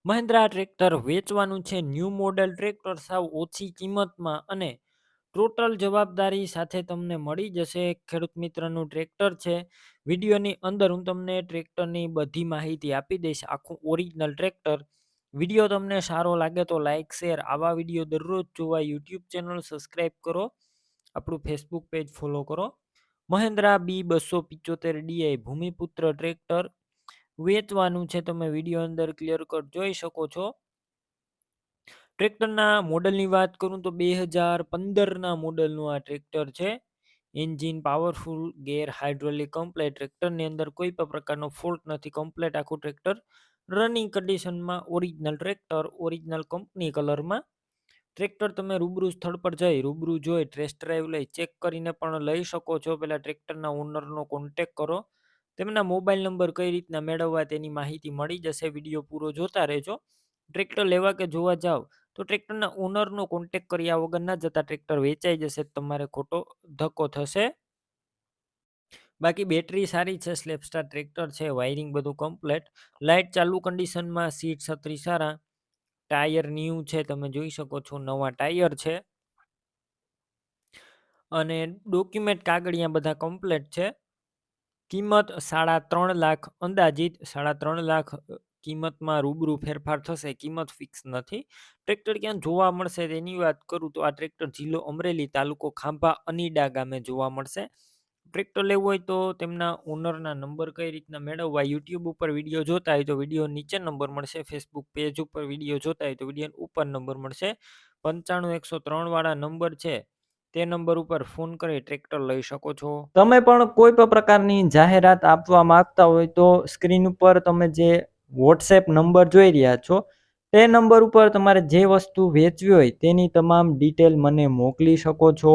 Mahindra tractor વેચવાનું છે. New model tractor સાવ ઓછી કિંમતમાં અને ટોટલ જવાબદારી સાથે તમને મળી જશે. ખેડૂત મિત્રનું ટ્રેક્ટર છે. વિડીયોની અંદર હું તમને ટ્રેક્ટરની બધી માહિતી આપી દઈશ. આખું ઓરિજિનલ ટ્રેક્ટર. વિડીયો તમને સારો લાગે તો લાઇક શેર. આવા વિડીયો દરરોજ જોવા યુટ્યુબ ચેનલ સબસ્ક્રાઈબ કરો. આપણું ફેસબુક પેજ ફોલો કરો. Mahindra B275 DI Bhumiputra tractor વેચવાનું છે. તમે વિડીયો અંદર ક્લિયર કટ જોઈ શકો છો. ટ્રેક્ટરના મોડલની વાત કરું તો 2015ના મોડલનું આ ટ્રેક્ટર છે. એન્જિન પાવરફુલ, ગેર હાઇડ્રોલિક કમ્પ્લેટ. ટ્રેક્ટરની અંદર કોઈ પણ પ્રકારનો ફોલ્ટ નથી. કમ્પ્લેટ આખું ટ્રેક્ટર રનિંગ કન્ડિશનમાં. ઓરિજિનલ ટ્રેક્ટર, ઓરિજિનલ કંપની કલરમાં. ટ્રેક્ટર તમે રૂબરૂ સ્થળ પર જઈ રૂબરૂ જોઈ ટેસ્ટ ડ્રાઈવ લઈ ચેક કરીને પણ લઈ શકો છો. પહેલાં ટ્રેક્ટરના ઓનરનો કોન્ટેક કરો. તેમના મોબાઈલ નંબર કઈ રીતના મેળવવા તેની માહિતી મળી જશે. વિડીયો પૂરો જોતા રહેજો. ટ્રેક્ટર લેવા કે જોવા જાવ તો ટ્રેક્ટરના ઓનરનો કોન્ટેક કર્યા વગર ના જતા. ટ્રેક્ટર વેચાઈ જશે, તમારે ખોટો ધક્કો થશે. બાકી બેટરી સારી છે. સ્લેપસ્ટાર ટ્રેક્ટર છે. વાયરિંગ બધું કમ્પ્લેટ. લાઇટ ચાલુ કન્ડિશનમાં. સીટ છત્રી સારા. ટાયર ન્યૂ છે, તમે જોઈ શકો છો. નવા ટાયર છે અને ડોક્યુમેન્ટ કાગળિયા બધા કમ્પ્લેટ છે. કિંમત 3.5 લાખ અંદાજિત. 3.5 લાખ કિંમતમાં રૂબરૂ ફેરફાર થશે. કિંમત ફિક્સ નથી. ટ્રેક્ટર ક્યાં જોવા મળશે તેની વાત કરું તો આ ટ્રેક્ટર જિલ્લો અમરેલી, તાલુકો ખાંભા, અનીડા ગામે જોવા મળશે. ટ્રેક્ટર લેવું હોય તો તેમના ઓનરના નંબર કઈ રીતના મેળવવા. યુટ્યુબ ઉપર વિડીયો જોતા હોય તો વિડીયો નીચે નંબર મળશે. ફેસબુક પેજ ઉપર વિડીયો જોતા હોય તો વિડીયો ઉપર નંબર મળશે. 95103 વાળા નંબર છે તે નંબર ઉપર ફોન કરી ટ્રેક્ટર લઈ શકો છો. તમે પણ કોઈ પણ પ્રકારની જાહેરાત આપવા માંગતા હોય તો સ્ક્રીન ઉપર તમે જે વોટ્સએપ નંબર જોઈ રહ્યા છો તે નંબર ઉપર તમારે જે વસ્તુ વેચવી હોય તેની તમામ ડિટેલ મને મોકલી શકો છો.